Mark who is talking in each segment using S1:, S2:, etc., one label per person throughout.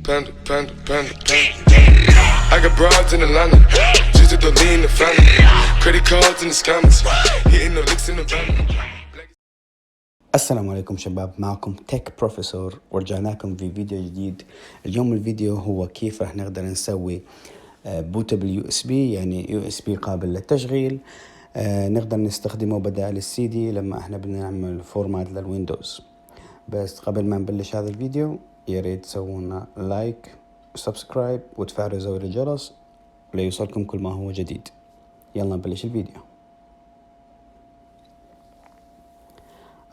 S1: Panda, panda, panda, panda. I got broads in Atlanta, just to lean the family. Credit cards in the scammers, hitting the licks in the van.
S2: السلام عليكم شباب، معكم تك بروفيسور ورجعنا لكم في فيديو جديد. اليوم الفيديو هو كيف راح نقدر نسوي بوتابل يو اس بي، يعني يو اس بي قابل للتشغيل. نقدر نستخدمه بدال السي دي لما احنا بنعمل فورمات للوندوز. بس قبل ما نبلش هذا الفيديو يا ريت تسوونا لايك وسبسكرايب وتفعلوا زر الجرس ليوصلكم كل ما هو جديد. يلا نبلش الفيديو.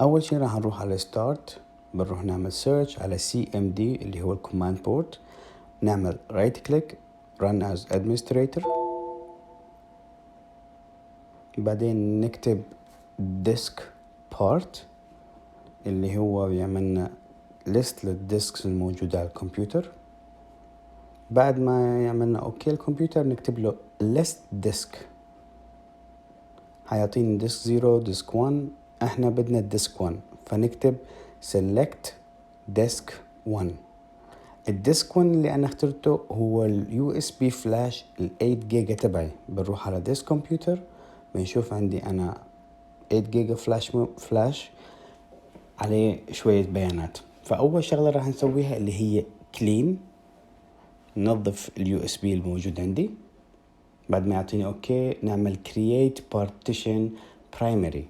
S2: اول شيء راح نروح على ستارت، بنروح نعمل سيرش على CMD اللي هو الكوماند بورت، نعمل رايت كليك run as administrator، بعدين نكتب DiskPart اللي هو بيعملنا ليست للديسكس الموجودة على الكمبيوتر. بعد ما يعملنا اوكي الكمبيوتر نكتب له list disk، هيعطيني ديسك 0 ديسك 1. احنا بدنا الديسك 1 فنكتب select disk 1. الديسك 1 اللي انا اخترته هو اليو اس بي فلاش ال 8 جيجا تبعي. بنروح على ديسك كمبيوتر بنشوف عندي انا 8 جيجا فلاش عليه شوية بيانات. فاول شغلة راح نسويها اللي هي كلين، ننظف اليو اس بي الموجود عندي. بعد ما يعطيني اوكي نعمل create partition primary.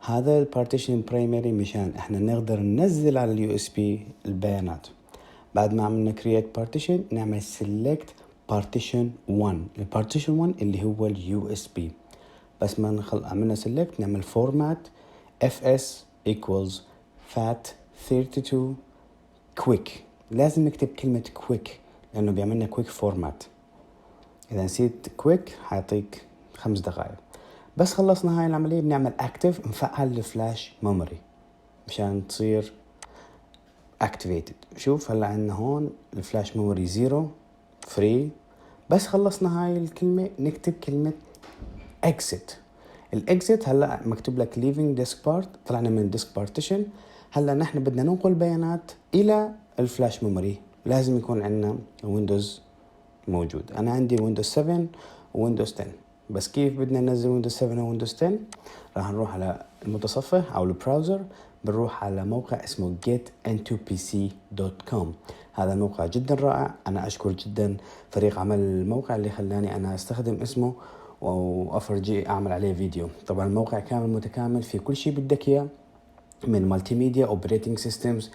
S2: هذا البارتيشن برايمري مشان احنا نقدر ننزل على اليو اس بي البيانات. بعد ما عملنا create partition نعمل select partition 1. البارتيشن 1 اللي هو اليو اس بي. بس ما عملنا select نعمل فورمات fs equals fat32 quick. لازم نكتب كلمة quick لانه بيعملنا quick فورمات. اذا نسيت كويك حيعطيك 5 دقائق. بس خلصنا هاي العملية بنعمل اكتف، نفعل الفلاش ميموري مشان تصير اكتيفيتد. شوف هلا عندنا هون الفلاش ميموري 0 فري. بس خلصنا هاي الكلمة نكتب كلمة exit. الاكزيت هلا مكتوب لك leaving DiskPart، طلعنا من disk partition. هلا نحن بدنا ننقل بيانات الى الفلاش ميموري، لازم يكون عندنا ويندوز موجود. انا عندي ويندوز 7 وويندوز 10. بس كيف بدنا ننزل ويندوز 7 وويندوز 10؟ راح نروح على المتصفح او البراوزر، بنروح على موقع اسمه GetintoPC.com. هذا الموقع جدا رائع. انا اشكر جدا فريق عمل الموقع اللي خلاني انا استخدم اسمه وافرجي اعمل عليه فيديو. طبعا الموقع كامل متكامل في كل شيء بدك اياه، من مالتي ميديا، اوبريتنج سيستمز،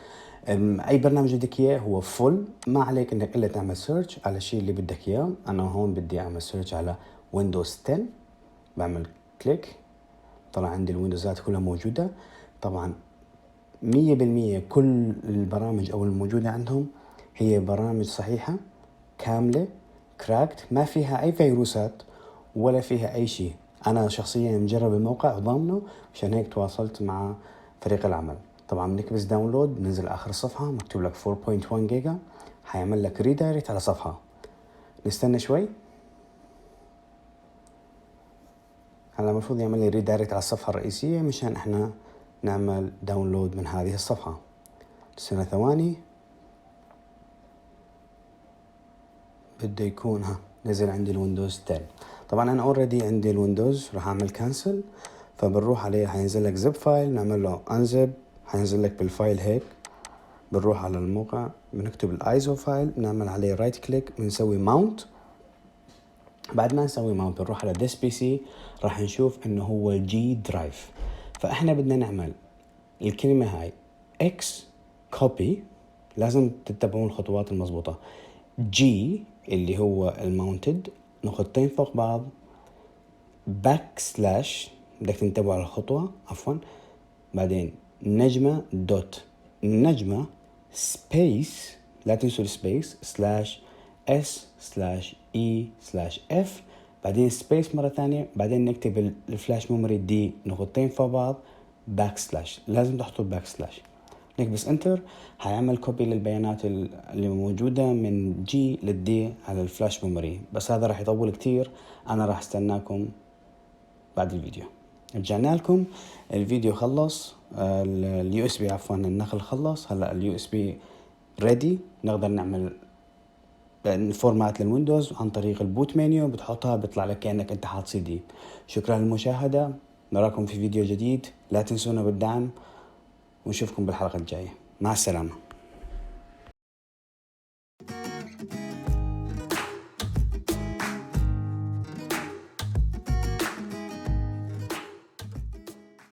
S2: اي برنامج بدك اياه هو فل. ما عليك انك الا تعمل سيرش على الشيء اللي بدك اياه. انا هون بدي اعمل سيرش على ويندوز 10، بعمل كليك طلع عندي الويندوزات كلها موجودة. طبعا 100% كل البرامج او الموجودة عندهم هي برامج صحيحة كاملة كراكت، ما فيها اي فيروسات ولا فيها اي شيء. انا شخصيا مجرب الموقع وضامنه، عشان هيك تواصلت مع فريق العمل. طبعا بنكبس داونلود، بننزل اخر الصفحة مكتوب لك 4.1 جيجا، حيعمل لك ريدايركت على صفحة. نستنى شوي. هلا المفروض يعمل لي ريدايركت على الصفحة الرئيسية مشان احنا نعمل داونلود من هذه الصفحة. نستنى ثواني، بده يكون نزل عندي الويندوز 10. طبعا انا اوريدي عندي الويندوز، راح اعمل كانسل. فبنروح عليه حينزل لك زب فايل، نعمل له انزب، حينزل لك بالفايل هيك. بنروح على الموقع بنكتب الايزو فايل، نعمل عليه رايت كليك، بنسوي ماونت. بعد ما نسوي ماونت بنروح على ديس بي سي، راح نشوف انه هو الجي درايف. فاحنا بدنا نعمل الكلمة هاي xcopy، لازم تتبعون الخطوات المضبوطة. جي اللي هو الماونتد، نقطتين فوق بعض، باك سلاش، بدك تنتبهوا على الخطوة عفوا. بعدين نجمة دوت نجمة سبيس، لا تنسوا السبيس، سلاش اس سلاش اي سلاش اف، بعدين سبيس مرة ثانية، بعدين نكتب الفلاش ميموري دي نقطتين فوق بعض، باك سلاش، لازم تحطوا باك سلاش. نكبس انتر، هيعمل كوبي للبيانات اللي موجودة من جي للدي على الفلاش ميموري. بس هذا راح يطول كتير، انا راح استناكم بعد الفيديو. رجعنا لكم، الفيديو خلص، اليو اس بي عفوا النقل خلص. هلا اليو اس بي ريدي، نقدر نعمل فورمات للوندوز عن طريق البوت مينيو، بتحطها بيطلع لك كأنك انت حاط CD. شكرا للمشاهدة، نراكم في فيديو جديد، لا تنسونا بالدعم ونشوفكم بالحلقة الجاية. مع السلامة.